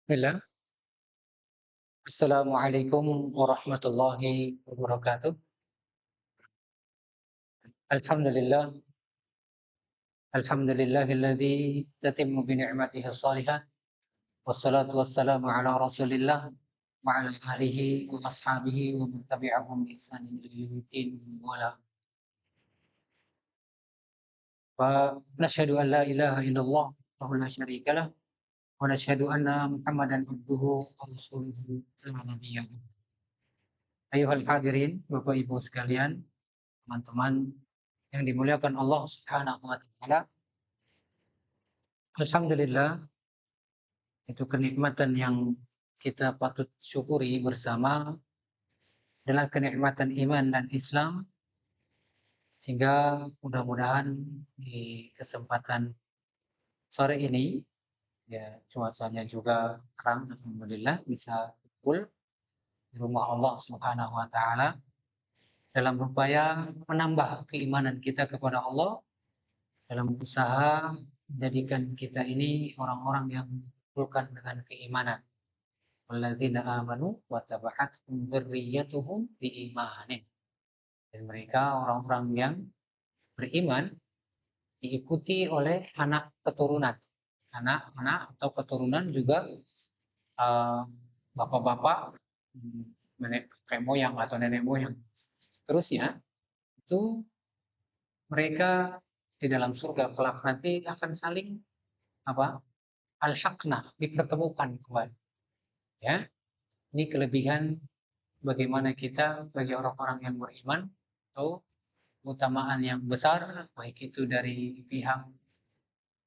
Bismillah. Assalamualaikum warahmatullahi wabarakatuh. Alhamdulillah, alhamdulillahilladzi tatimmu bi ni'matihi shalihat wassalatu wassalamu ala Rasulillah wa ala alihi wa ashabihi wa man tabi'ahum bi ihsanin ila yaumiddin wala. Wa nashhadu an la ilaha illallah wahdahu la syarika lah wa nashhadu anna Muhammadan abduhu wa rasuluhu la nabiyya. Ayuhal hadirin, Bapak Ibu sekalian, teman-teman yang dimuliakan Allah Subhanahu wa taala. Alhamdulillah, itu kenikmatan yang kita patut syukuri bersama adalah kenikmatan iman dan Islam, sehingga mudah-mudahan di kesempatan sore ini, ya cuacanya juga terang, alhamdulillah bisa kumpul di rumah Allah Subhanahu wa taala dalam upaya menambah keimanan kita kepada Allah, dalam usaha menjadikan kita ini orang-orang yang dikumpulkan dengan keimanan. Walladzina amanu wa taba'athum dzurriyyatuhum biimanin. Dan mereka orang-orang yang beriman diikuti oleh anak keturunan. Anak-anak atau keturunan juga eh, bapak-bapak, nenek kakek moyang atau nenek moyang. Terusnya itu mereka di dalam surga kelak nanti akan saling apa? Al-haqnah, dipertemukan kembali. Ya, ini kelebihan bagaimana kita bagi orang-orang yang beriman atau keutamaan yang besar, baik itu dari pihak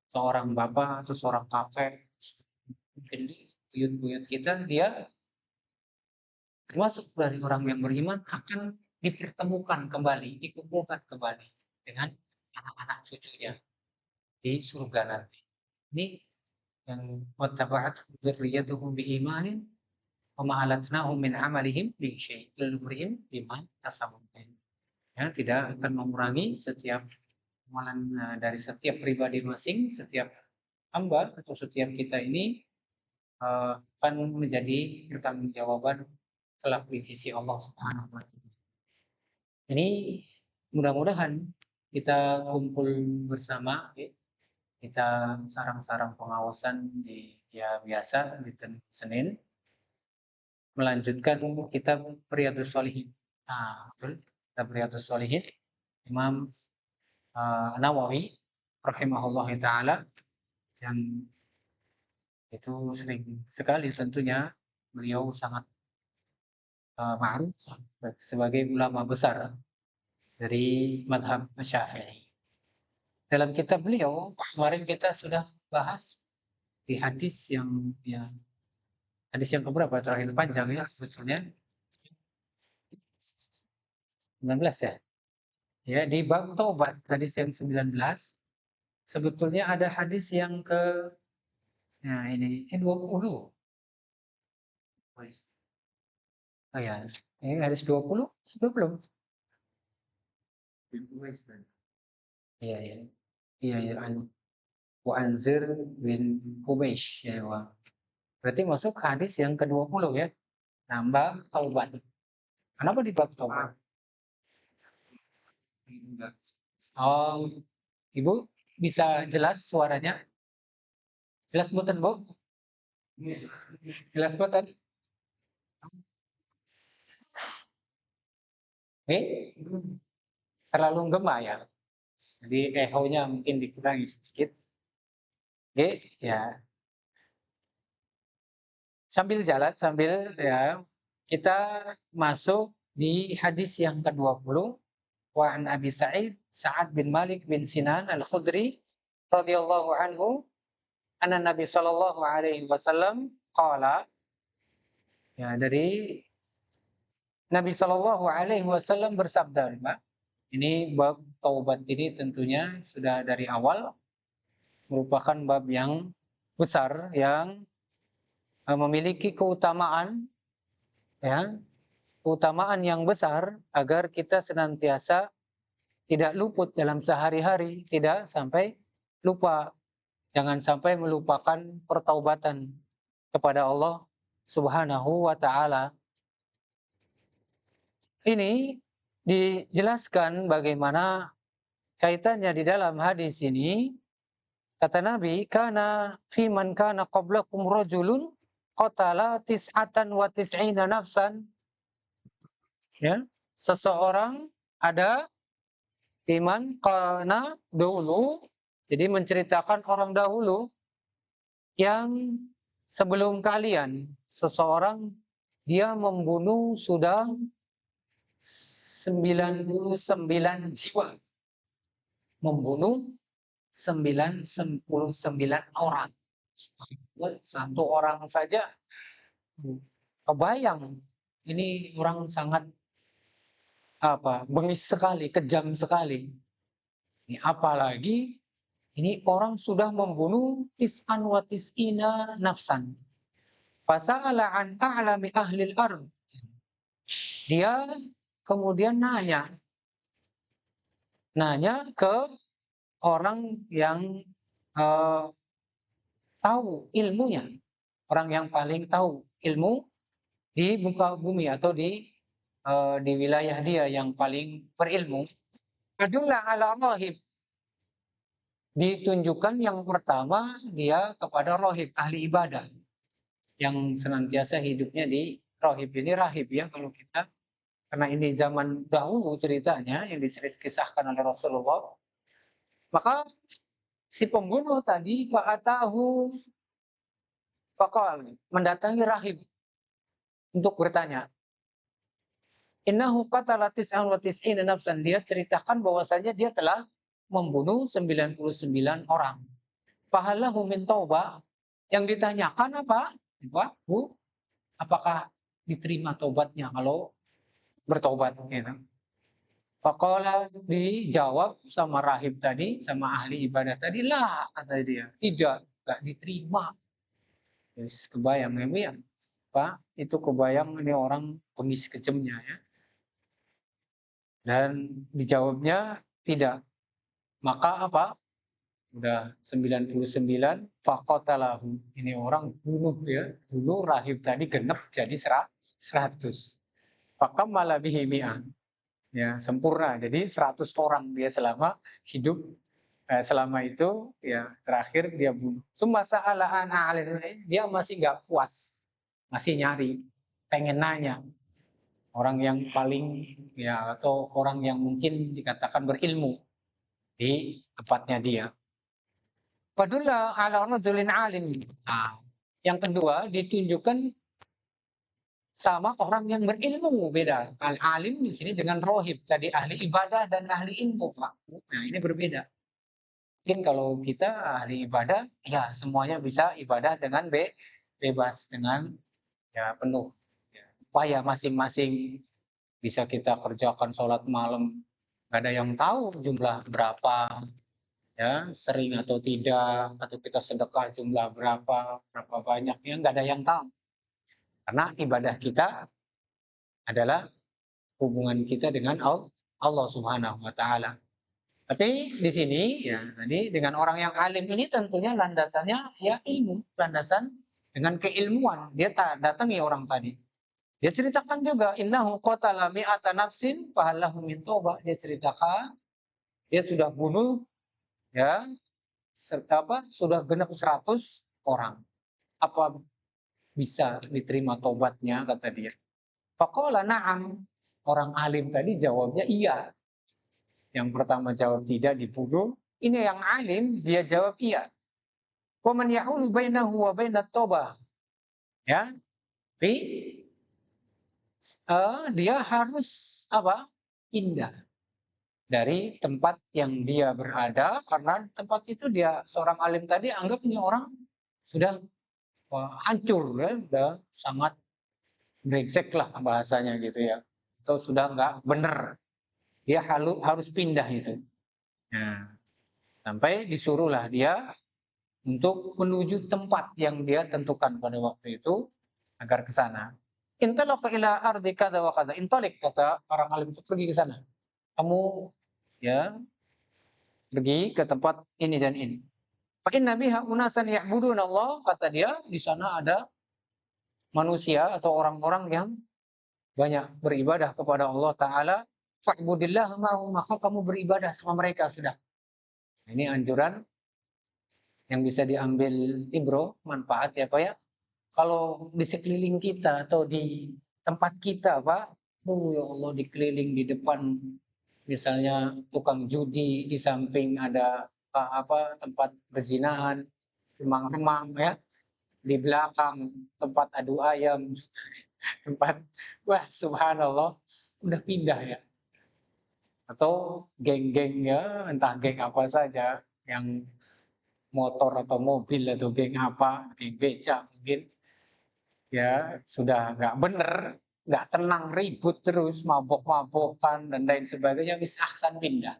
seorang bapak atau seorang kakek, mungkin buyut-buyut kita, dia termasuk dari orang yang beriman akan dipertemukan kembali, dikumpulkan kembali dengan anak-anak cucunya di surga nanti. Ini yang wattaba'at dzurriyyatuhum biimanin wa ma alatnahum min amalihim min syai' kullu imri'in bima kasabun. Ya, tidak akan mengurangi setiap amalan dari setiap pribadi masing, setiap hamba atau setiap kita ini akan menjadi pertanggungjawaban kelak di sisi Allah Subhanahu wa taala. Ini mudah-mudahan kita kumpul bersama, ya, kita sarang-sarang pengawasan di ya biasa di Senin melanjutkan kitab Riyadhus Shalihin. Nah, betul. Kitab Riyadhus Shalihin Imam Nawawi rahimahullah taala, yang itu sering sekali tentunya beliau sangat ma'ruf sebagai ulama besar dari madhab Syafi'i. Dalam kitab beliau kemarin kita sudah bahas di hadis yang keberapa terakhir, panjang ya sebetulnya, 19 ya. Ya, di bab taubat hadis yang 19 sebetulnya ada hadis yang ke, nah ini 20. Oh ya, ini hadis 20 sudah belum? Iya, iya. Iya, ya. Wa anzir bin Hubaysh ya, wa. Berarti masuk hadis yang ke-20 ya. Nambah taubat. Kenapa di bab taubat? Oh, Ibu bisa jelas suaranya? Jelas boten, Bu? Jelas boten? Eh, terlalu gema ya. Jadi echo-nya mungkin dikurangi sedikit. Oke, ya. Sambil jalan, sambil ya, kita masuk di hadis yang ke-20. Wa an Abi Sa'ad bin Malik bin Sinan Al-Khudri radhiyallahu anhu anna Nabi sallallahu alaihi wasallam qala, ya dari Nabi sallallahu alaihi wasallam bersabda, Mbak. Ini bab taubat ini tentunya sudah dari awal merupakan bab yang besar yang memiliki keutamaan, ya, keutamaan yang besar agar kita senantiasa tidak luput dalam sehari-hari, tidak sampai lupa. Jangan sampai melupakan pertaubatan. kepada Allah Subhanahu wa taala. Ini dijelaskan bagaimana kaitannya di dalam hadis ini. Kata Nabi, kana fi man kana qablakum rajulun qatala tis'atan wa tis'ina nafsan. Ya, seseorang ada iman kana dulu, jadi menceritakan orang dahulu yang sebelum kalian, seseorang dia membunuh sudah 99 jiwa, membunuh 99 orang. Satu orang saja kebayang, ini orang sangat bengis sekali, kejam sekali. Ini apalagi ini orang sudah membunuh tis'an wa tis'ina nafsan. Fasa'ala an a'lami ahlil ard. Dia kemudian nanya ke orang yang tahu ilmunya, orang yang paling tahu ilmu di muka bumi atau di wilayah dia yang paling berilmu. Adulla ala rahib. Ditunjukkan yang pertama dia kepada rahib, ahli ibadah yang senantiasa hidupnya di rahib. Ini rahib ya kalau kita, karena ini zaman dahulu ceritanya yang dikisahkan oleh Rasulullah. Maka si pembunuh tadi fa'atahu faqal, mendatangi rahib untuk bertanya. Innahu qatala tis'an wa tis'ina nafsan. Dia ceritakan bahwasanya dia telah membunuh 99 orang. Fahalahu min taubah. Yang ditanyakan apa? Bu, apakah diterima tobatnya kalau bertobat? Gitu. Faqala, dijawab sama rahib tadi, sama ahli ibadah tadi, lah, kata dia, tidak diterima. Terus kebayang ya, Pak, itu kebayang ini orang bengis kejamnya ya. Dan dijawabnya tidak. Maka apa? Udah 99, faqatalahu. Ini orang bunuh ya. Bunuh rahib tadi genep jadi 100. Faqammala bihi mi'ah. Ya, sempurna. Jadi 100 orang dia selama hidup, selama itu ya terakhir dia bunuh. Summa sa'ala an a'lil, dia masih nggak puas. Masih nyari, pengen nanya. Orang yang paling ya atau orang yang mungkin dikatakan berilmu di tempatnya dia. Fadulla ala rajulin alim. Nah, yang kedua ditunjukkan sama orang yang berilmu, beda. Al-alim di sini dengan rohib, tadi ahli ibadah dan ahli ilmu, Pak. Nah, ini berbeda. Mungkin kalau kita ahli ibadah, ya semuanya bisa ibadah dengan bebas, dengan ya penuh. Ya, upaya masing-masing bisa kita kerjakan sholat malam, nggak ada yang tahu jumlah berapa, ya sering atau tidak, atau kita sedekah jumlah berapa banyak, ya nggak ada yang tahu. Karena ibadah kita adalah hubungan kita dengan Allah Subhanahu wa taala. Tapi di sini ya tadi dengan orang yang alim ini tentunya landasannya ya ilmu, landasan dengan keilmuan. Dia datangi orang tadi. Dia ceritakan juga innahu qatala mi'ata nafsin fahallahu min taubah. Dia ceritakan dia sudah bunuh ya serta sudah genap 100 orang. Apa bisa diterima tobatnya, kata dia. Faqala na'am. Orang alim tadi jawabnya iya. Yang pertama jawab tidak, dibunuh. Ini yang alim dia jawab iya. Wa man yahulu bainahu wa bainat taubah. Ya. Tapi dia harus pindah dari tempat yang dia berada, karena tempat itu dia seorang alim tadi anggap ini orang sudah hancur ya, sudah sangat brengsek lah bahasanya gitu ya, atau sudah nggak benar, dia harus pindah itu. Nah, sampai disuruhlah dia untuk menuju tempat yang dia tentukan pada waktu itu agar ke sana. Intalaqa ila ardi kada wa kada. Intalik, kata orang alim itu, pergi ke sana. Kamu ya pergi ke tempat ini dan ini. Fa inna biha unasan ya'budun Allah, kata dia, di sana ada manusia atau orang-orang yang banyak beribadah kepada Allah Ta'ala, fa'budillah ma'hum, maka kamu beribadah sama mereka sudah. Ini anjuran yang bisa diambil ibro, manfaat ya Pak ya. Kalau di sekeliling kita atau di tempat kita Pak, ya Allah dikeliling di depan misalnya tukang judi, di samping ada tempat berzinahan, remang-remang ya, di belakang tempat adu ayam, tempat wah subhanallah udah pindah ya. Atau geng-geng ya, entah geng apa saja yang motor atau mobil atau geng apa, geng becak mungkin ya sudah nggak bener, nggak tenang, ribut terus, mabok-mabokan dan lain sebagainya, bisa ahsan pindah.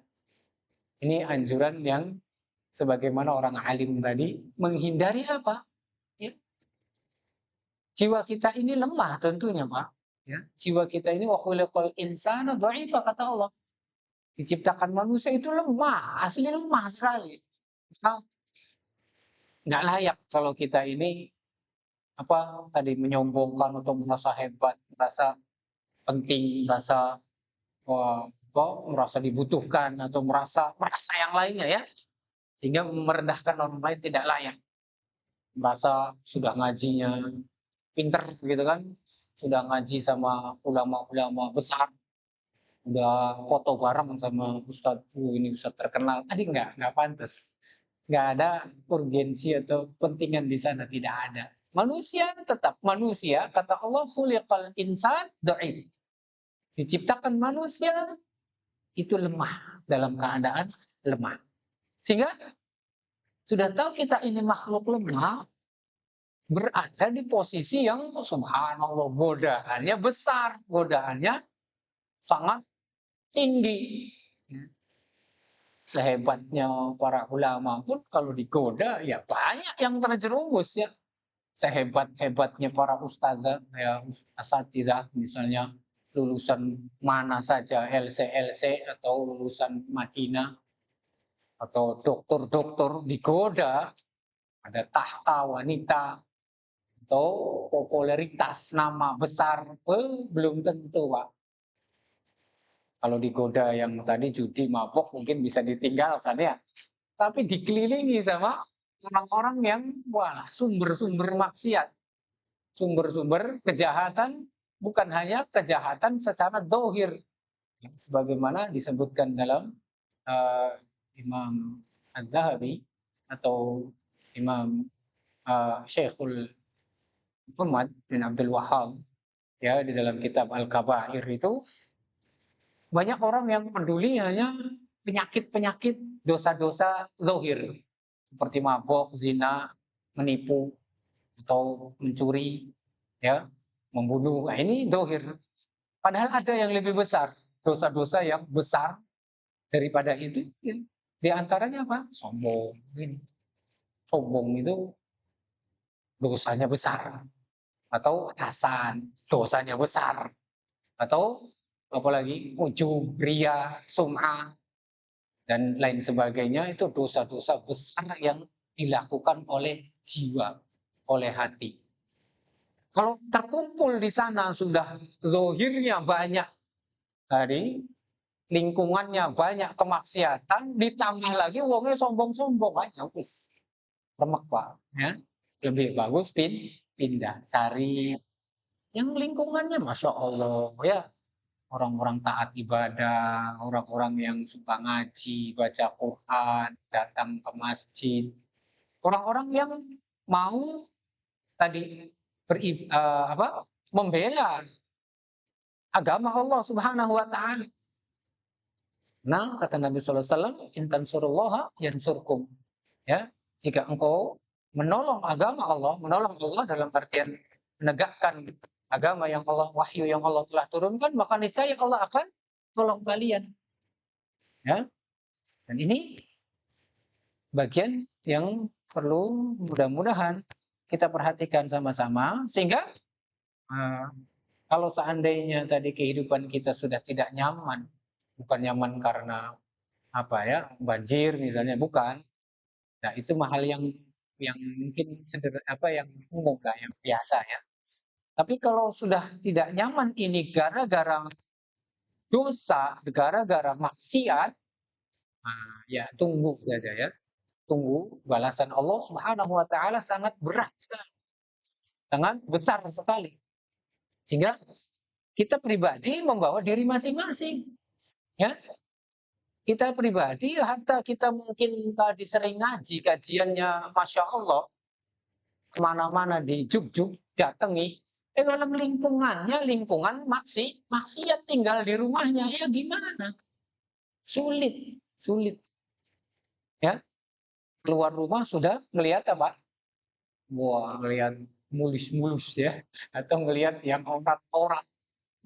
Ini anjuran yang sebagaimana orang alim tadi menghindari apa? Ya, jiwa kita ini lemah tentunya Pak. Ya, jiwa kita ini wa khuliqal insana dha'ifa kata Allah. Diciptakan manusia itu lemah, asli lemah sekali. Nah, nggak layak kalau kita ini tadi menyombongkan atau merasa hebat, merasa penting, merasa merasa dibutuhkan atau merasa yang lainnya ya, sehingga merendahkan orang lain tidak layak. Merasa sudah ngajinya pinter gitu kan, sudah ngaji sama ulama-ulama besar, udah foto bareng sama ustadz, ini ustadz terkenal. Tadi nggak pantas. Nggak ada urgensi atau kepentingan di sana, tidak ada. Manusia tetap manusia, kata Allah, khuliqal insan dhaif. Diciptakan manusia itu lemah, dalam keadaan lemah. Sehingga sudah tahu kita ini makhluk lemah, berada di posisi yang subhanallah godaannya besar, godaannya sangat tinggi. Sehebatnya para ulama pun kalau digoda ya banyak yang terjerumus ya. Sehebat-hebatnya para ustadzah ya, asatidzah misalnya lulusan mana saja, LC atau lulusan Madinah atau dokter-dokter digoda, ada tahta wanita atau popularitas nama besar, belum tentu Pak. Kalau digoda yang tadi judi mabok mungkin bisa ditinggalkan ya. Tapi dikelilingi sama orang-orang yang wah sumber-sumber maksiat, sumber-sumber kejahatan, bukan hanya kejahatan secara dohir, sebagaimana disebutkan dalam Imam Az-Zahabi atau Imam Syekhul Muhammad bin Abdul Wahab ya di dalam kitab Al-Kabair itu banyak orang yang peduli hanya penyakit-penyakit dosa-dosa zahir seperti mabok, zina, menipu atau mencuri, ya, membunuh. Nah, ini zahir. Padahal ada yang lebih besar, dosa-dosa yang besar daripada itu. Ya. Di antaranya apa? Sombong. Sombong itu dosanya besar. Atau hasan, dosanya besar. Atau apalagi ujub, ria, sum'ah, dan lain sebagainya, itu dosa-dosa besar yang dilakukan oleh jiwa, oleh hati. Kalau terkumpul di sana sudah zohirnya banyak dari lingkungannya banyak kemaksiatan, ditambah lagi wongnya sombong-sombong aja wis. Remek Pak, ya. Lebih bagus pindah, cari yang lingkungannya Masya Allah ya, orang-orang taat ibadah, orang-orang yang suka ngaji, baca Quran, datang ke masjid, orang-orang yang mau tadi membela agama Allah Subhanahu wa taala. Nah, kata Nabi sallallahu alaihi wasallam, "In tansurullaha yansurkum." Ya, jika engkau menolong agama Allah, menolong Allah dalam artian menegakkan agama yang Allah, wahyu yang Allah telah turunkan, maka niscaya Allah akan tolong kalian. Ya. Dan ini bagian yang perlu mudah-mudahan kita perhatikan sama-sama sehingga uh, kalau seandainya tadi kehidupan kita sudah tidak nyaman, bukan nyaman karena banjir misalnya, bukan. Nah, itu hal yang mungkin yang umum lah, yang biasa ya. Tapi kalau sudah tidak nyaman ini gara-gara dosa, gara-gara maksiat, nah, ya tunggu saja ya. Tunggu balasan Allah Subhanahu wa taala sangat berat sekali, sangat besar sekali. Sehingga kita pribadi membawa diri masing-masing, ya. Kita pribadi hatta kita mungkin tadi sering ngaji kajiannya Masya Allah, kemana-mana di Juk-Juk datangi, dalam lingkungannya lingkungan maksiat tinggal di rumahnya, ya gimana? Sulit, sulit, ya. Keluar rumah sudah melihat apa? Wah, melihat mulus-mulus ya, atau melihat yang orang-orang,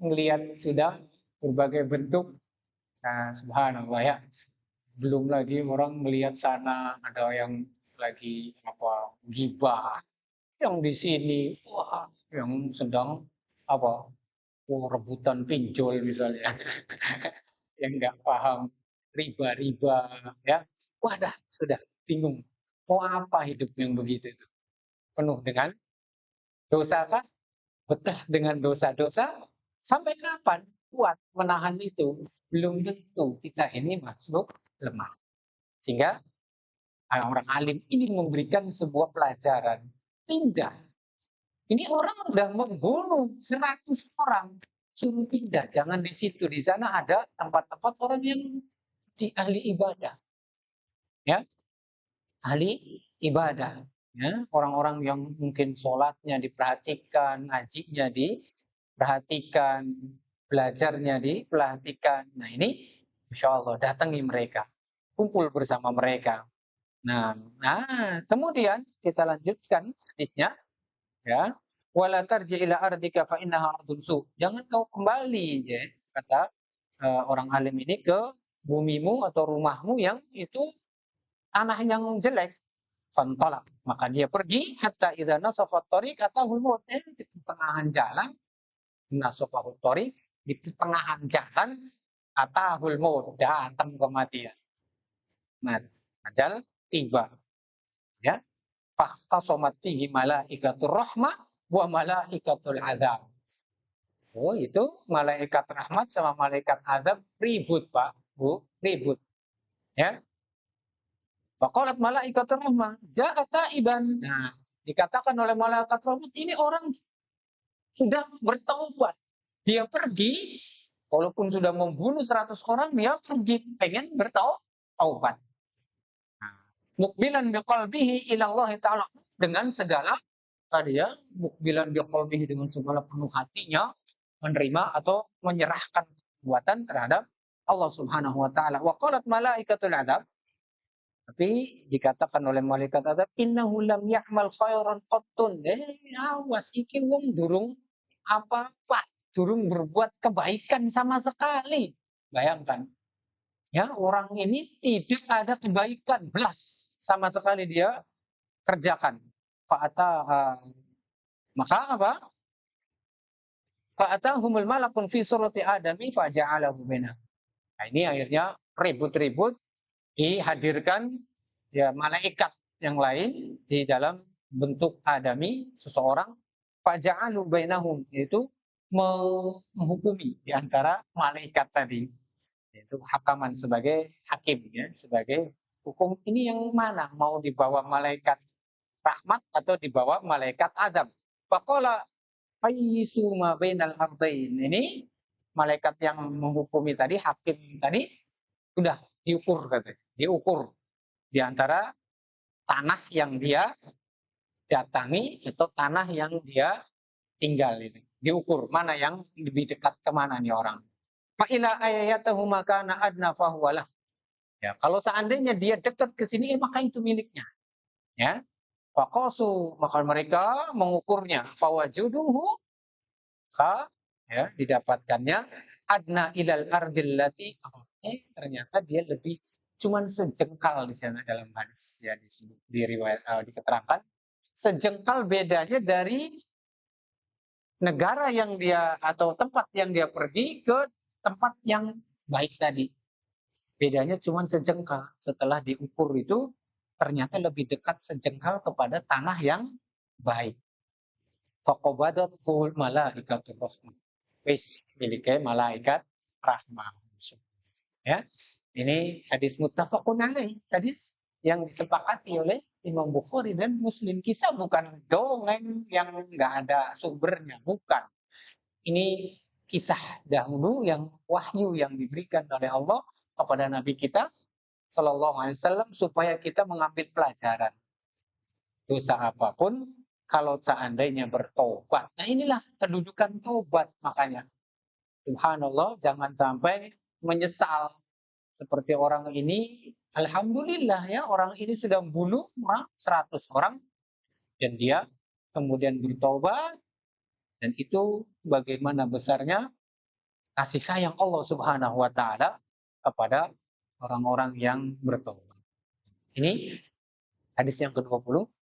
melihat sudah berbagai bentuk. Nah, subhanallah ya. Belum lagi orang melihat sana ada yang lagi apa gibah, yang di sini wah, yang sedang apa rebutan pinjol misalnya, yang nggak paham riba-riba ya. Wadah, sudah bingung. Mau apa hidup yang begitu itu? Penuh dengan dosa kah? Betah dengan dosa-dosa? Sampai kapan kuat menahan itu? Belum tentu, kita ini makhluk lemah. Sehingga orang alim ini memberikan sebuah pelajaran. Pindah. Ini orang sudah membunuh 100 orang. Suruh pindah, jangan di situ. Di sana ada tempat-tempat orang yang di ahli ibadah. Ya, ahli ibadah. Ya, orang-orang yang mungkin sholatnya diperhatikan, ngajinya diperhatikan, belajarnya diperhatikan. Nah ini, insya Allah datangi mereka, kumpul bersama mereka. Nah, kemudian kita lanjutkan hadisnya, ya. Wala tarji ila ardika fa innaha ardun su. Jangan kau kembali, ya, kata orang alim ini ke bumimu atau rumahmu yang itu tanah yang jelek. Fantolak. Maka dia pergi hatta idza nasafat tariq atahul maut. Di pertengahan jalan, nasafat tariq, di pertengahan jalan atahul maut, datang kematian. Nah, ajal tiba, ya. Fahtasomat fihi malaikatur rahmah wa malaikatul azab. Oh, itu malaikat rahmat sama malaikat azab ribut, Pak, Bu, ribut. Ya. Faqalat malaikatur rahmah, ja'a taiban. Nah, dikatakan oleh malaikat rahmat, ini orang sudah bertaubat. Dia pergi, walaupun sudah membunuh 100 orang, dia pergi pengen bertaubat. Mukbilan biqalbihi ila Allah Ta'ala, dengan segala tadi ya, mukbilan biqalbihi, dengan segala penuh hatinya menerima atau menyerahkan perbuatan terhadap Allah Subhanahu wa taala. Wa qalat malaikatul adzab, tapi dikatakan oleh malaikat adzab, innahu lam ya'mal khairan qattun. Awas iki wong durung apa-apa, durung berbuat kebaikan sama sekali. Bayangkan, ya, orang ini tidak ada kebaikan belas sama sekali dia kerjakan. Fa'ata maka apa? Fa'atahumul malakun fi surati adami faja'alahu minha. Nah, ini akhirnya ribut-ribut, dihadirkan ya malaikat yang lain di dalam bentuk adami seseorang, faja'alu bainahum, yaitu menghukumi di antara malaikat tadi, yaitu hakaman, sebagai hakim ya, sebagai hukum ini yang mana mau dibawa malaikat rahmat atau dibawa malaikat azab. Faqala fayyisu ma bainal ardain. Ini malaikat yang menghukumi tadi, hakim tadi, sudah diukur katanya. Diukur di antara tanah yang dia datangi atau tanah yang dia tinggal ini. Diukur mana yang lebih dekat kemana nih orang. Fa ila ayatahu makana adna fahuwalah. Ya, kalau seandainya dia dekat ke sini, maka itu miliknya. Ya. Faqasu, maka mereka mengukurnya. Fawajuduhu, maka ya didapatkannya adna ilal ardillati, ternyata dia lebih cuman sejengkal di sana dalam hadis ya, di riwayat diketerangkan sejengkal bedanya dari negara yang dia atau tempat yang dia pergi ke tempat yang baik tadi. Bedanya cuma sejengkal. Setelah diukur itu ternyata lebih dekat sejengkal kepada tanah yang baik. faqabadatul malaikatur rahmah. Wis milike malaikat rahmah. Ya. Ini hadis muttafaqun alaih, hadis yang disepakati oleh Imam Bukhari dan Muslim. Kisah bukan dongeng yang nggak ada sumbernya, bukan. Ini kisah dahulu yang wahyu yang diberikan oleh Allah kepada Nabi kita Shallallahu Alaihi Wasallam supaya kita mengambil pelajaran. Dosa apapun, kalau seandainya bertobat. Nah inilah kedudukan tobat makanya. Subhanallah, jangan sampai menyesal. Seperti orang ini, alhamdulillah ya, orang ini sudah bunuh 100 orang dan dia kemudian bertobat, dan itu bagaimana besarnya kasih sayang Allah Subhanahu wa taala kepada orang-orang yang bertobat. Ini hadis yang ke-20,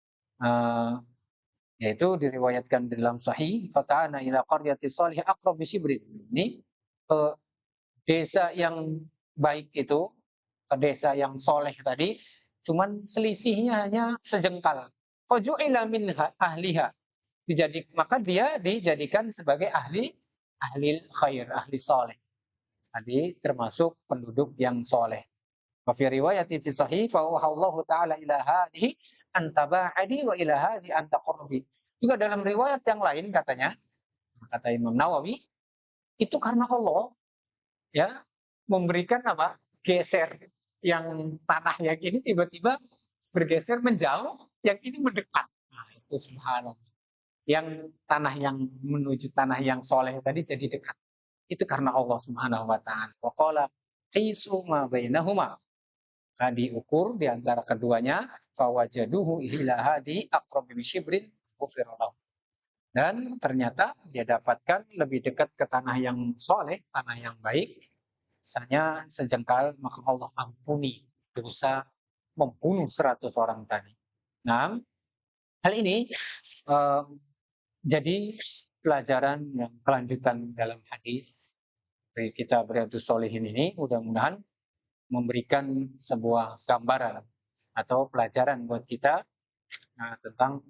yaitu diriwayatkan dalam sahih, fata'ana ila qaryati salih aqrab bisibrin. Ini desa yang baik itu, desa yang soleh tadi, cuman selisihnya hanya sejengkal. Faju'ila minha ahliha. Maka dia dijadikan sebagai ahli khair, ahli soleh. Tadi termasuk penduduk yang soleh. Wa fi riwayati fi sahih fa Allah taala ila hadhihi antaba'adi wa ila hadhi antaqurbi. Juga dalam riwayat yang lain katanya, kata Imam Nawawi, itu karena Allah ya memberikan apa? Geser, yang tanah yang ini tiba-tiba bergeser menjauh, yang ini mendekat. Nah, itu subhanallah. Yang tanah yang menuju tanah yang soleh tadi jadi dekat. Itu karena Allah Subhanahu wa taala. Wa qala qisu ma bainahuma. Diukur di antara keduanya, fawajaduhu ila hadi aqrab bi shibrin ghufirallahu. Dan ternyata dia dapatkan lebih dekat ke tanah yang soleh, tanah yang baik, misalnya sejengkal, maka Allah ampuni dosa membunuh 100 orang tadi. Nah, hal ini jadi pelajaran yang kelanjutan dalam hadis dari kitab Riyadhus Shalihin ini, mudah-mudahan memberikan sebuah gambaran atau pelajaran buat kita tentang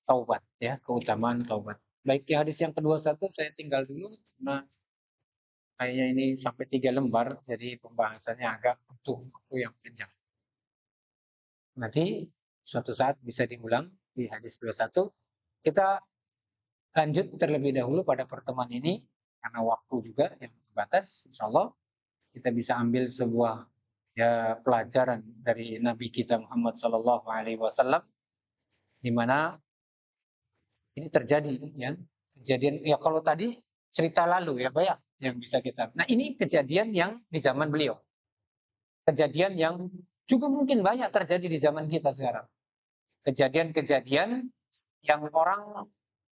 taubat ya, keutamaan taubat. Baik, di hadis yang ke-21 saya tinggal dulu. Nah, kayaknya ini sampai 3 lembar, jadi pembahasannya agak butuh waktu yang panjang. Nanti suatu saat bisa diulang di hadis 21. Kita lanjut terlebih dahulu pada pertemuan ini, karena waktu juga yang terbatas. Insya Allah kita bisa ambil sebuah ya pelajaran dari Nabi kita Muhammad Sallallahu Alaihi Wasallam, di mana ini terjadi ya, kejadian ya, kalau tadi cerita lalu ya Pak ya, yang bisa kita. Nah ini kejadian yang di zaman beliau, kejadian yang juga mungkin banyak terjadi di zaman kita sekarang. Kejadian-kejadian yang orang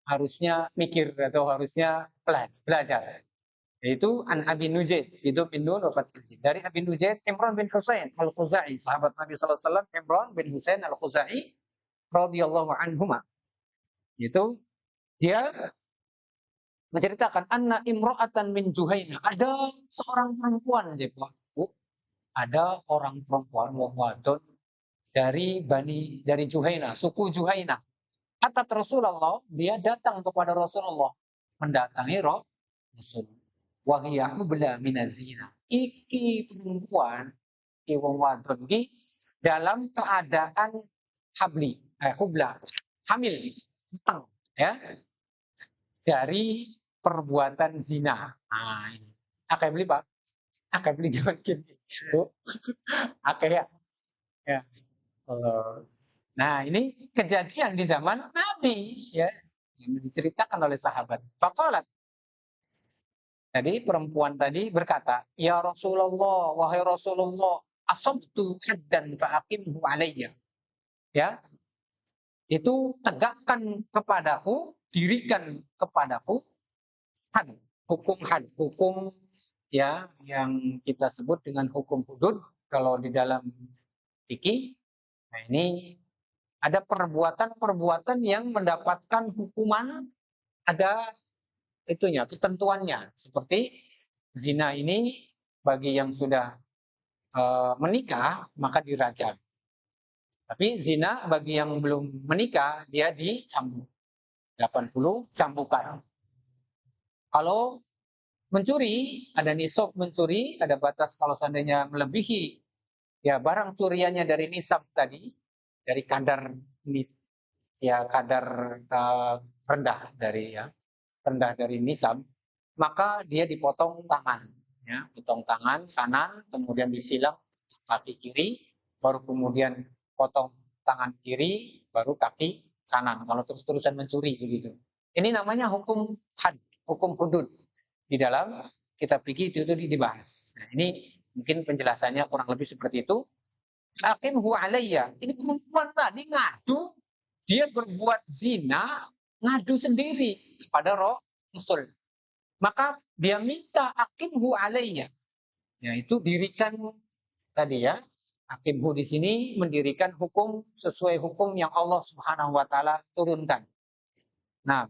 harusnya mikir atau harusnya belajar. Yaitu an Abi Nujaid, hidup bin Nur wafat dari Abi Nujaid Imran bin Husain al-Khuzai, sahabat Nabi sallallahu alaihi wasallam, Imran bin Husain al-Khuzai radhiyallahu anhuma. Itu dia menceritakan anna imra'atan min Juhaina, ada seorang perempuan ada orang perempuan wadon dari Juhaina, suku Juhaina. Atat Rasulullah, dia datang kepada Rasulullah, mendatangi Rasul. Wahiyah hubla minazina. Iki perempuan, wong wadon iki dalam keadaan hubla, hamil, ya, dari perbuatan zina. Nah, ini. Akeh beli Pak. Akeh beli zaman kini. Akeh ya. Ya. Nah, ini kejadian di zaman Nabi ya, yang diceritakan oleh sahabat. Faqalat. Tadi perempuan tadi berkata, "Ya Rasulullah, wahai Rasulullah, asabtu haddan fa'aqimhu alayya." Ya. Itu tegakkan kepadaku, dirikan kepadaku hukum ya, yang kita sebut dengan hukum hudud kalau di dalam fikih. Nah, ini ada perbuatan-perbuatan yang mendapatkan hukuman, ada itunya, ketentuannya. Seperti zina ini bagi yang sudah menikah maka dirajam. Tapi zina bagi yang belum menikah dia dicambuk. 80 cambukan. Kalau mencuri, ada nisab mencuri, ada batas kalau seandainya melebihi ya barang curiannya dari nisab tadi, dari kadar ya kadar rendah dari ya rendah dari nisab, maka dia dipotong tangan, ya, potong tangan kanan, kemudian disilang kaki kiri, baru kemudian potong tangan kiri, baru kaki kanan. Kalau terus-terusan mencuri begitu. Ini namanya hukum had, hukum hudud. Di dalam kitab fikih itu dibahas. Nah, ini mungkin penjelasannya kurang lebih seperti itu. Aqimhu alayya. Ini perempuan tadi ngadu, dia berbuat zina, ngadu sendiri kepada Rasul. Maka dia minta aqimhu alayya. Yaitu dirikan tadi ya. Aqimhu di sini mendirikan hukum sesuai hukum yang Allah Subhanahu wa taala turunkan. Nah,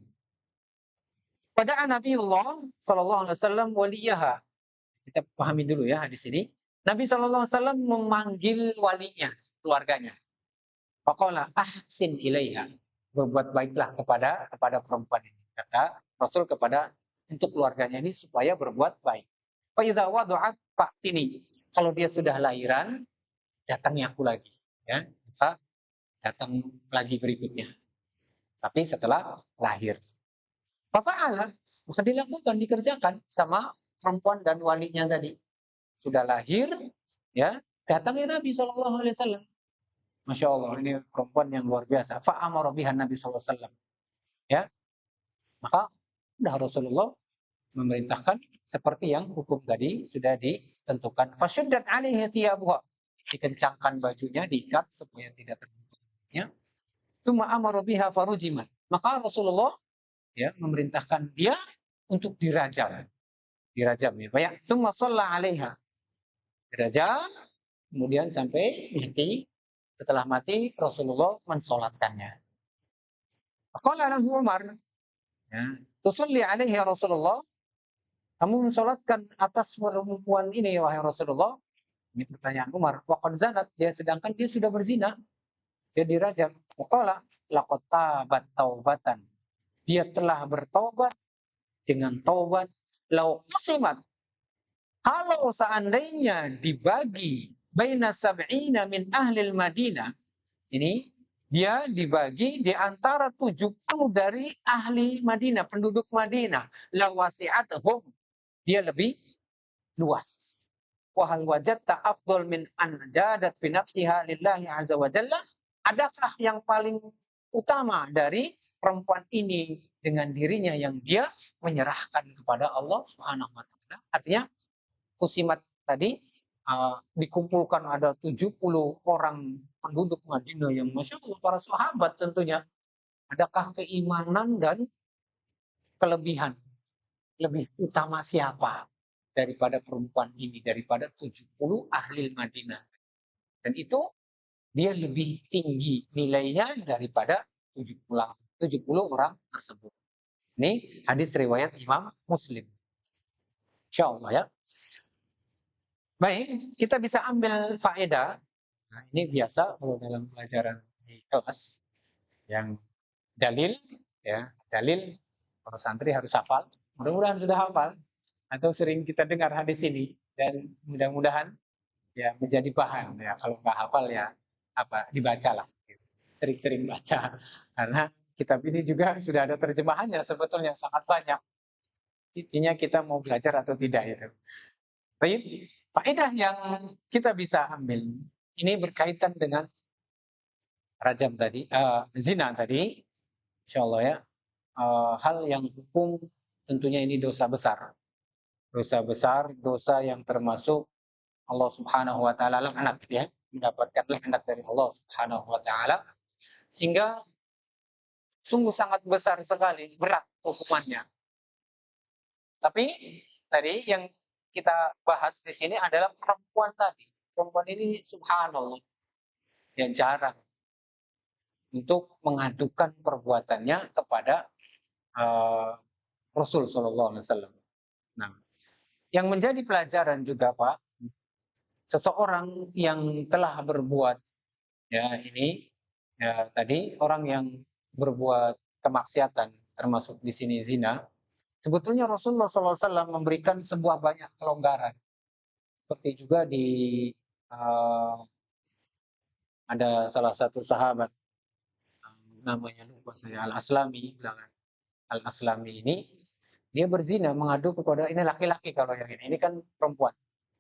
pada Nabiullah sallallahu alaihi wasallam waliyaha. Kita pahami dulu ya hadis ini. Nabi sallallahu alaihi wasallam memanggil walinya, keluarganya. Faqala ahsin ilaiha. Berbuat baiklah kepada perempuan ini. Kata Rasul kepada untuk keluarganya ini supaya berbuat baik. Fa idza wada'at fa'tini. Kalau dia sudah lahiran, datangi aku lagi, ya. Maka datang lagi berikutnya. Tapi setelah lahir. Fa'ala, maka dilakukan, dikerjakan sama perempuan dan walinya tadi. Sudah lahir, ya, datangi Nabi Shallallahu alaihi wasallam. Masya Allah, ini perempuan yang luar biasa. Fa'amara biha Nabi sallallahu alaihi wasallam. Ya, maka sudah Rasulullah memerintahkan seperti yang hukum tadi sudah ditentukan. Fasyuddat alaihi thiyabuha. Dikencangkan bajunya, diikat supaya tidak terbuka. Ya. Tsumma amara biha farujimat. Maka Rasulullah ya memerintahkan dia untuk dirajam. Dirajam ya. Ya. Tsumma shalla 'alaiha. Dirajam kemudian sampai mati. Setelah mati Rasulullah mensolatkannya. Qala lahu Umar, ya, tusalli alaihi ya Rasulullah, kamu mensolatkan atas perempuan ini wahai Rasulullah. Ini pertanyaan Umar. Waqad zanat, dia sedangkan dia sudah berzina. Dia dirajam. Qala laqad tabat taubatan. Dia telah bertaubat dengan taubat lau qusimat. Kalau seandainya dibagi baina sab'ina min ahlil Madinah, ini dia dibagi di antara 70 dari ahli Madinah, penduduk Madinah. Lawasi'atuhum, dia lebih luas. Wahal wajadta afdal min an jadat bi nafsiha lillahi azza wa jalla. Adakah yang paling utama dari perempuan ini dengan dirinya yang dia menyerahkan kepada Allah Subhanahu wa taala? Artinya kusimat tadi dikumpulkan ada 70 orang penduduk Madinah yang Masya Allah, para sahabat tentunya. Adakah keimanan dan kelebihan? Lebih utama siapa daripada perempuan ini, daripada 70 ahli Madinah. Dan itu dia lebih tinggi nilainya daripada 70 orang tersebut. Ini hadis riwayat Imam Muslim. Insya Allah ya. Baik, kita bisa ambil faedah. Nah, ini biasa kalau dalam pelajaran di kelas yang dalil, ya dalil para santri harus hafal. Mudah-mudahan sudah hafal atau sering kita dengar hadis ini dan mudah-mudahan ya menjadi bahan ya. Kalau nggak hafal ya apa dibacalah. Sering-sering baca karena kitab ini juga sudah ada terjemahannya sebetulnya sangat banyak. Intinya kita mau belajar atau tidak itu. Baik, faedah yang kita bisa ambil ini berkaitan dengan rajam tadi, zina tadi, insya Allah ya, hal yang hukum tentunya ini dosa besar. Dosa besar, dosa yang termasuk Allah Subhanahu wa taala laknat ya, mendapatkan laknat dari Allah Subhanahu wa taala sehingga sungguh sangat besar sekali, berat hukumannya. Tapi tadi yang kita bahas di sini adalah perempuan tadi. Perempuan ini subhanallah yang jarang untuk mengadukan perbuatannya kepada Rasul Shallallahu Alaihi Wasallam. Nah, yang menjadi pelajaran juga Pak, seseorang yang telah berbuat ya ini ya tadi orang yang berbuat kemaksiatan, termasuk di sini zina, sebetulnya Rasulullah SAW memberikan sebuah banyak kelonggaran. Seperti juga di ada salah satu sahabat, namanya lupa saya, Al-Aslami, bilangan Al-Aslami ini, dia berzina mengadu kepada, ini laki-laki kalau yang ini kan perempuan.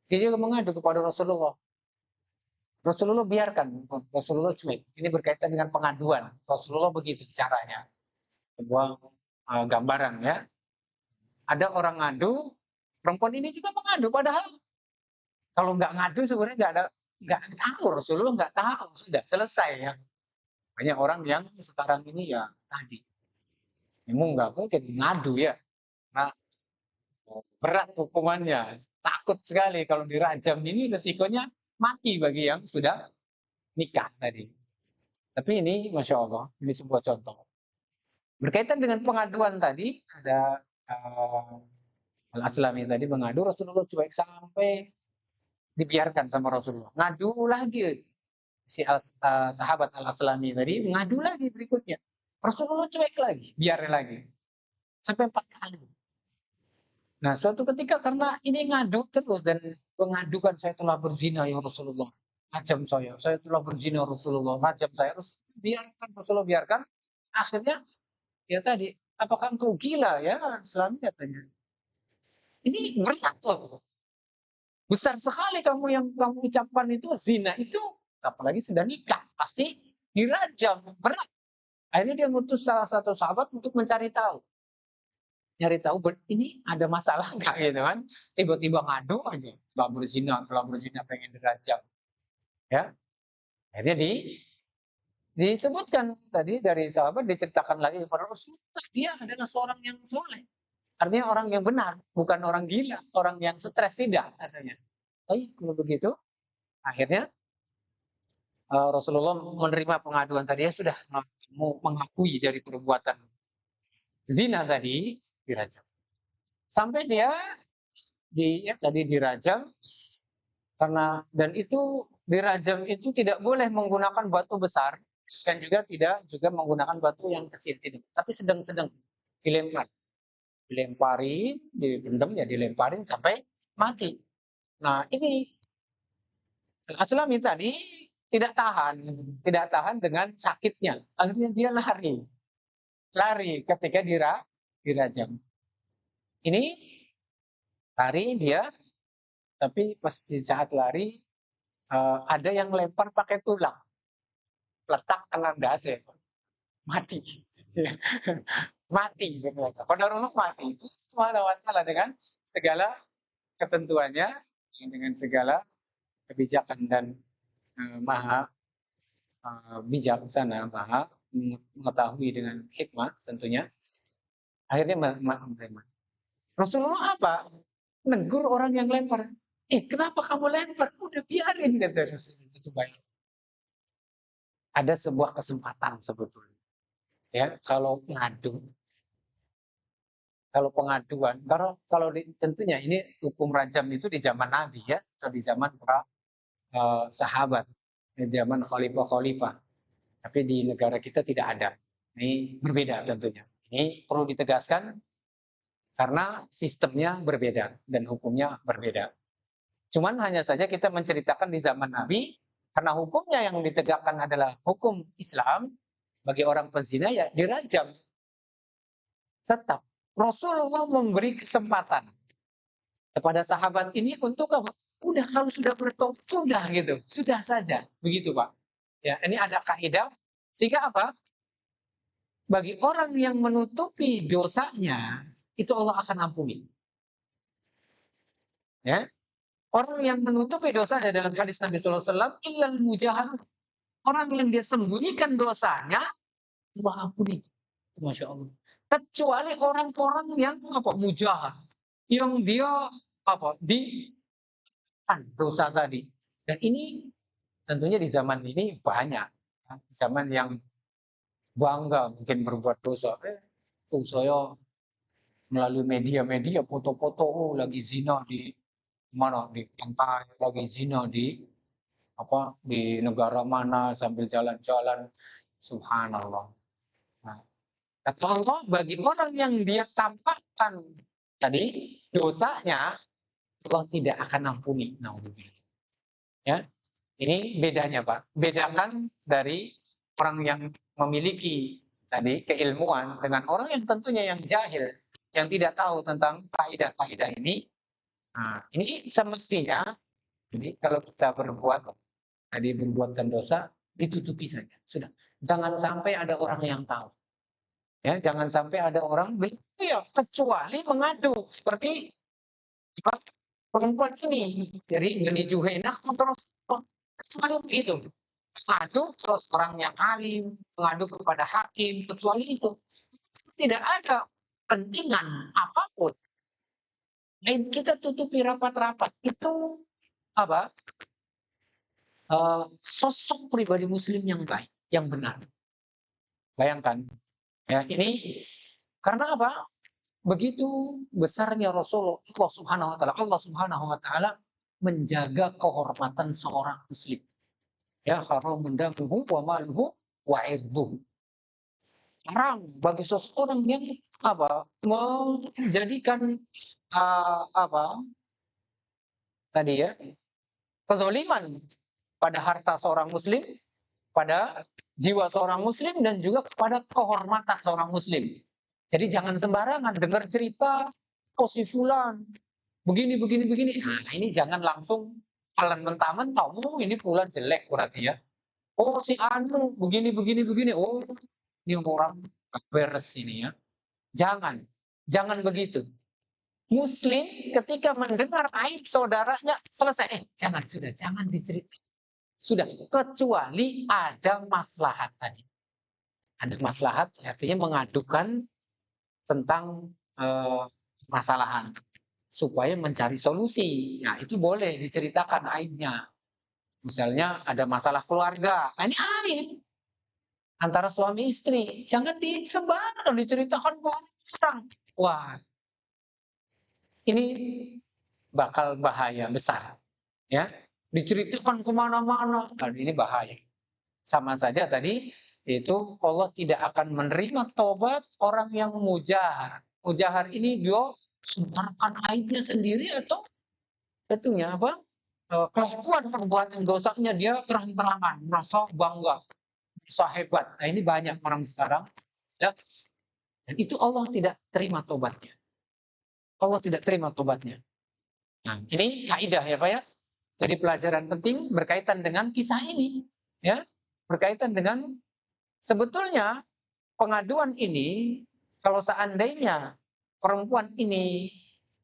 Dia juga mengadu kepada Rasulullah. Rasulullah biarkan, Rasulullah cuek. Ini berkaitan dengan pengaduan. Rasulullah begitu caranya. Sebuah gambaran ya. Ada orang ngadu, perempuan ini juga mengadu. Padahal kalau nggak ngadu sebenarnya nggak tahu, Rasulullah nggak tahu, sudah selesai ya. Banyak orang yang sekarang ini ya tadi, memang nggak mungkin ngadu ya. Nah, berat hukumannya, takut sekali kalau dirajam ini resikonya mati bagi yang sudah nikah tadi. Tapi ini Masya Allah, ini sebuah contoh. Berkaitan dengan pengaduan tadi, ada Al-Aslami tadi mengadu, Rasulullah cuek sampai dibiarkan sama Rasulullah. Ngadu lagi si sahabat Al-Aslami tadi mengadu lagi berikutnya. Rasulullah cuek lagi, biarin lagi. Sampai 4 kali. Nah, suatu ketika karena ini ngadu terus dan mengadukan, saya telah berzina ya Rasulullah. Rajam saya telah berzina Rasulullah. Rajam saya, harus biarkan Rasulullah biarkan. Akhirnya ya tadi, apakah engkau gila ya? Islam katanya. Ini berat loh. Besar sekali kamu yang kamu ucapkan itu, zina itu, apalagi sudah nikah, pasti dirajam, berat. Akhirnya dia ngutus salah satu sahabat untuk mencari tahu. Nyari tahu ini ada masalah nggak gitu kan. Tiba-tiba ngadu aja, telah berzina pengen dirajam. Ya, akhirnya disebutkan tadi dari sahabat, diceritakan lagi kepada Rasulullah, dia adalah seorang yang soleh. Artinya orang yang benar, bukan orang gila, orang yang stres, tidak katanya. Baik, kalau begitu, akhirnya Rasulullah menerima pengaduan tadi, ya sudah mau mengakui dari perbuatan zina tadi, dirajam. Sampai dia tadi dirajam, karena dan itu dirajam itu tidak boleh menggunakan batu besar dan juga tidak juga menggunakan batu yang kecil, tidak, tapi sedang-sedang dilemparin, dipendam ya, dilemparin sampai mati. Nah, ini Aslami tadi tidak tahan dengan sakitnya. Akhirnya dia lari ketika dirajam. Ini lari dia, tapi pas di saat lari ada yang lempar pakai tulang, letak kena dasi, mati. Mati ternyata. Qadarullah mati. Subhanahu wa ta'ala dengan segala ketentuannya, dengan segala kebijakan dan maha bijaksana, maha mengetahui dengan hikmah tentunya. Akhirnya menerima. Rasulullah apa? Negur orang yang lempar. Kenapa kamu lempar? Udah biarin, kata Rasulullah. Itu baik. Ada sebuah kesempatan sebetulnya. Ya, kalau pengaduan, kalau tentunya ini hukum rajam itu di zaman Nabi ya, atau di zaman para sahabat, di zaman khalifah-khalifah. Tapi di negara kita tidak ada. Ini berbeda tentunya. Ini perlu ditegaskan karena sistemnya berbeda dan hukumnya berbeda. Cuman hanya saja kita menceritakan di zaman Nabi, karena hukumnya yang ditegakkan adalah hukum Islam, bagi orang pezina ya dirajam. Tetap Rasulullah memberi kesempatan kepada sahabat ini untuk apa? Udah, kalau sudah bertobat, sudah gitu, sudah saja, begitu Pak. Ya, ini ada kaidah sehingga apa? Bagi orang yang menutupi dosanya, itu Allah akan ampuni. Ya, orang yang menutupi dosanya dalam hadis Nabi SAW, illal mujahad, orang yang dia sembunyikan dosanya, Allah ampuni. Masya Allah. Kecuali orang-orang yang mujahad, yang dia di dosa tadi. Dan ini tentunya di zaman ini banyak, zaman yang bangga mungkin berbuat dosa. Saya melalui media-media foto-foto, lagi zina di mana, di pantai, lagi zina di negara mana sambil jalan-jalan, subhanallah. Nah, Kata Allah, bagi orang yang dia tampakkan tadi dosanya, Allah tidak akan ampuni. Naudzubillah. Ya, ini bedanya Pak. Bedakan dari orang yang memiliki tadi keilmuan dengan orang yang tentunya yang jahil, yang tidak tahu tentang kaidah-kaidah ini. Nah, ini semestinya, jadi kalau kita berbuatkan dosa, ditutupi saja. Sudah. Jangan sampai ada orang yang tahu. Ya, jangan sampai ada orang bilang, ya kecuali mengadu seperti perempuan ini. Jadi Bani Juhainah terus kecuali itu. Mengadu terus orang yang alim, mengadu kepada hakim, kecuali itu. Tidak ada pentingan apapun. Dan kita tutupi rapat-rapat. Itu apa? Sosok pribadi muslim yang baik, yang benar. Bayangkan. Ya, ini karena apa? Begitu besarnya Rasulullah Subhanahu wa taala, Allah Subhanahu wa taala menjaga kehormatan seorang muslim. Ya, haramun damuhu wa maluhu wa irduhu. Haram bagi seseorang yang apa? Menjadikan apa? Tadi ya, kezaliman pada harta seorang muslim, pada jiwa seorang muslim dan juga kepada kehormatan seorang muslim. Jadi jangan sembarangan dengar cerita, oh si fulan begini begini begini. Nah, ini jangan langsung kalian mentah-mentah, oh ini fulan jelek berarti ya. Oh si anu begini begini begini. Oh, ini orang beres ini ya. Jangan. Jangan begitu. Muslim ketika mendengar aib saudaranya selesai. Jangan sudah, jangan diceritakan. Sudah, kecuali ada maslahat tadi. Ada maslahat artinya mengadukan tentang masalahan supaya mencari solusi. Nah, itu boleh diceritakan aibnya. Misalnya ada masalah keluarga. Nah, ini aib antara suami istri. Jangan disebarkan, diceritakan ke orang. Wah, ini bakal bahaya besar. Ya, diceritakan kemana-mana. Nah, ini bahaya. Sama saja tadi, itu Allah tidak akan menerima taubat orang yang mujahar. Mujahar ini dia sebarkan aibnya sendiri atau tentunya apa? Kelakuan perbuatan dosanya dia terang-terangan, merasa bangga, merasa hebat. Nah, ini banyak orang sekarang, ya. Dan itu Allah tidak terima tobatnya. Allah tidak terima tobatnya. Nah, ini kaidah ya Pak ya. Jadi pelajaran penting berkaitan dengan kisah ini, ya, berkaitan dengan sebetulnya pengaduan ini, kalau seandainya perempuan ini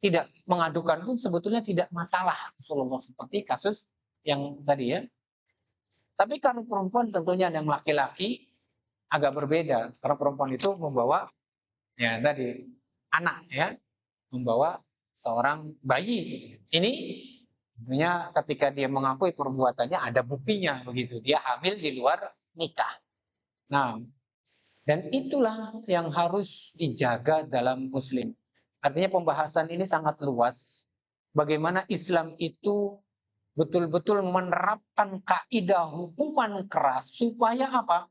tidak mengadukan pun sebetulnya tidak masalah Rasulullah seperti kasus yang tadi ya. Tapi kalau perempuan tentunya yang laki-laki agak berbeda karena perempuan itu membawa ya tadi anak ya, membawa seorang bayi. Ini tentunya ketika dia mengakui perbuatannya ada buktinya begitu. Dia hamil di luar nikah. Nah, dan itulah yang harus dijaga dalam muslim. Artinya pembahasan ini sangat luas. Bagaimana Islam itu betul-betul menerapkan kaidah hukuman keras supaya apa?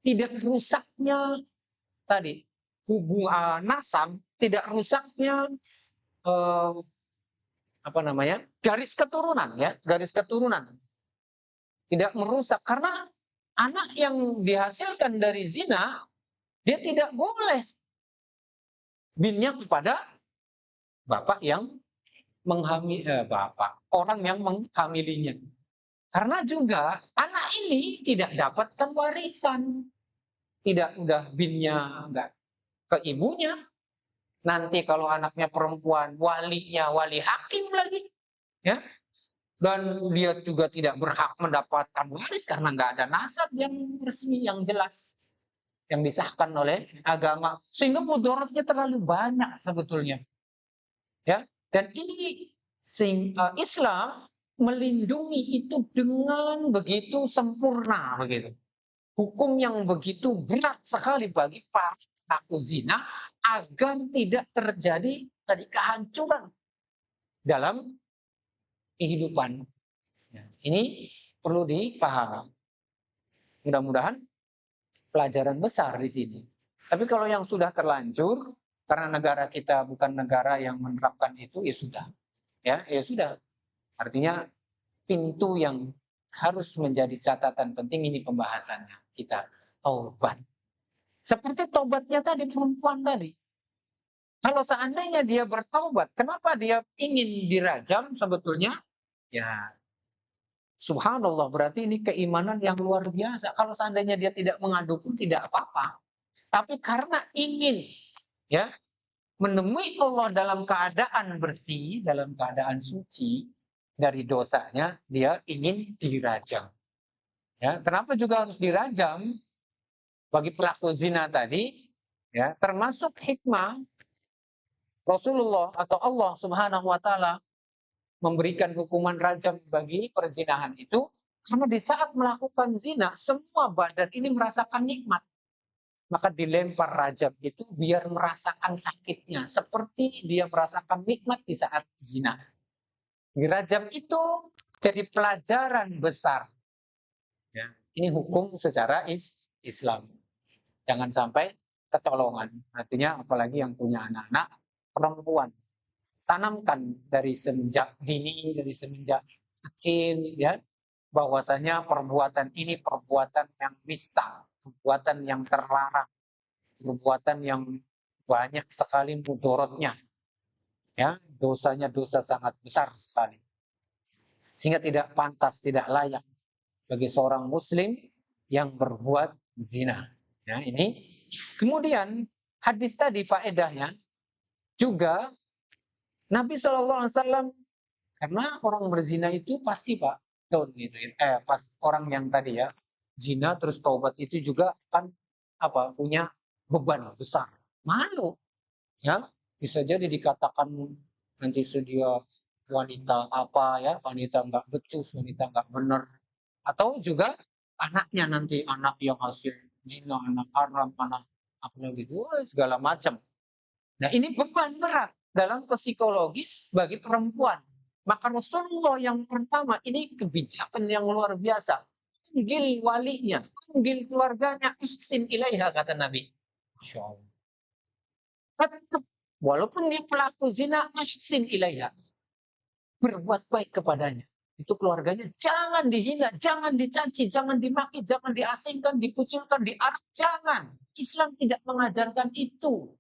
Tidak rusaknya tadi hubungan nasab, tidak rusaknya eh, apa namanya? Garis keturunan ya, garis keturunan. Tidak merusak karena anak yang dihasilkan dari zina dia tidak boleh binnya kepada bapak yang orang yang menghamilinya. Karena juga anak ini tidak dapatkan warisan. Tidak udah binnya enggak ke ibunya. Nanti kalau anaknya perempuan, walinya wali hakim lagi. Ya. Dan dia juga tidak berhak mendapatkan waris karena nggak ada nasab yang resmi, yang jelas. Yang disahkan oleh agama. Sehingga mudaratnya terlalu banyak sebetulnya. Ya. Dan ini Islam melindungi itu dengan begitu sempurna begitu. Hukum yang begitu berat sekali bagi para pelaku zina agar tidak terjadi tadi kehancuran dalam kehidupan. Ini perlu dipahami. Mudah-mudahan pelajaran besar di sini. Tapi kalau yang sudah terlanjur, karena negara kita bukan negara yang menerapkan itu, ya sudah. Ya sudah. Artinya pintu yang harus menjadi catatan penting ini pembahasannya kita. Taubat. Seperti taubatnya tadi perempuan tadi. Kalau seandainya dia bertaubat, kenapa dia ingin dirajam sebetulnya? Ya, subhanallah, berarti ini keimanan yang luar biasa. Kalau seandainya dia tidak mengadu pun tidak apa-apa. Tapi karena ingin ya menemui Allah dalam keadaan bersih, dalam keadaan suci dari dosanya, dia ingin dirajam. Ya, kenapa juga harus dirajam bagi pelaku zina tadi? Ya, termasuk hikmah Rasulullah atau Allah Subhanahu wa taala memberikan hukuman rajam bagi perzinahan itu karena di saat melakukan zina semua badan ini merasakan nikmat, maka dilempar rajam itu biar merasakan sakitnya seperti dia merasakan nikmat di saat zina. Dirajam itu jadi pelajaran besar. Ya, ini hukum secara Islam. Jangan sampai kecolongan. Artinya apalagi yang punya anak-anak perempuan, tanamkan dari semenjak dini, dari semenjak kecil, ya, bahwasanya perbuatan ini perbuatan yang nista, perbuatan yang terlarang, perbuatan yang banyak sekali mudorotnya, ya, dosanya dosa sangat besar sekali, sehingga tidak pantas, tidak layak bagi seorang muslim yang berbuat zina. Ya, ini kemudian hadis tadi faedahnya juga Nabi SAW, karena orang berzina itu pasti Pak, down gitu ya. Pas orang yang tadi ya zina terus taubat itu juga kan apa punya beban besar, malu ya, bisa jadi dikatakan nanti sedia wanita apa ya, wanita nggak becus, wanita nggak benar, atau juga anaknya nanti anak yang hasil zina, anak haram, anak apa gitu, segala macam. Nah, ini beban berat dalam psikologis bagi perempuan. Maka Rasulullah yang pertama ini kebijakan yang luar biasa. Panggil walinya, panggil keluarganya, ihsin ilaiha kata Nabi. Masya Allah. Tetap, walaupun dia pelaku zina, ihsin ilaiha. Berbuat baik kepadanya. Itu keluarganya jangan dihina, jangan dicaci, jangan dimaki, jangan diasingkan, dikucilkan, diarak, jangan. Islam tidak mengajarkan itu.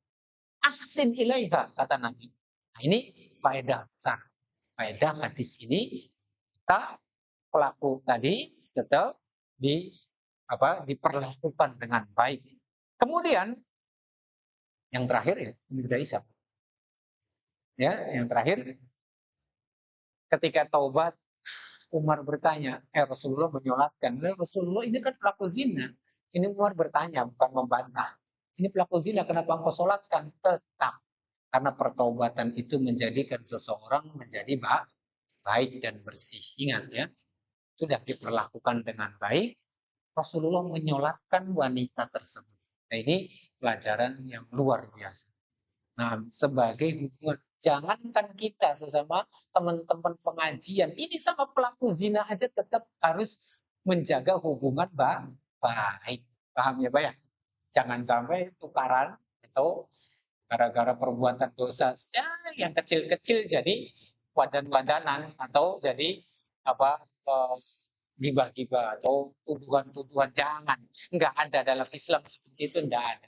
Ahsin ilaiha kata Nabi. Nah, ini faedah besar. Faedah hadis ini kita pelaku tadi tetap diperlakukan dengan baik. Kemudian yang terakhir ya, ini sudah isap. Ya, yang terakhir ketika taubat Umar bertanya, Rasulullah menyolatkan. Rasulullah ini kan pelaku zina. Ini Umar bertanya bukan membantah. Ini pelaku zina kenapa engkau solatkan? Tetap karena pertaubatan itu menjadikan seseorang menjadi baik dan bersih. Ingat ya, sudah diperlakukan dengan baik, Rasulullah menyolatkan wanita tersebut. Nah, ini pelajaran yang luar biasa. Nah, sebagai hubungan, jangankan kita sesama teman-teman pengajian, ini sama pelaku zina aja tetap harus menjaga hubungan baik. Paham ya, Pak ya? Jangan sampai tukaran atau gara-gara perbuatan dosa ya, yang kecil-kecil jadi wadan-wadanan atau jadi apa gibah-gibah atau tuduhan-tuduhan, jangan, nggak ada dalam Islam seperti itu, nggak ada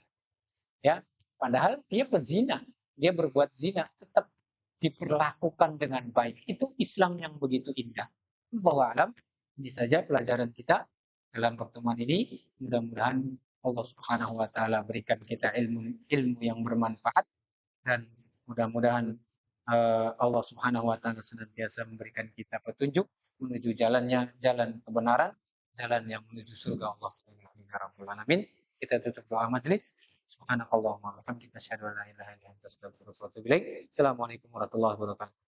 ya, padahal dia pezina, dia berbuat zina tetap diperlakukan dengan baik, itu Islam yang begitu indah. Bahwa alam ini saja pelajaran kita dalam pertemuan ini, mudah-mudahan Allah Subhanahu wa taala berikan kita ilmu yang bermanfaat dan mudah-mudahan Allah Subhanahu wa taala senantiasa memberikan kita petunjuk menuju jalan kebenaran, jalan yang menuju surga Allah. Alamin. Kita tutup doa majelis. Subhanakallahumma wa bihamdika asyhadu an la ilaha illa anta astaghfiruka wa atubu ilaik. Assalamualaikum warahmatullahi wabarakatuh.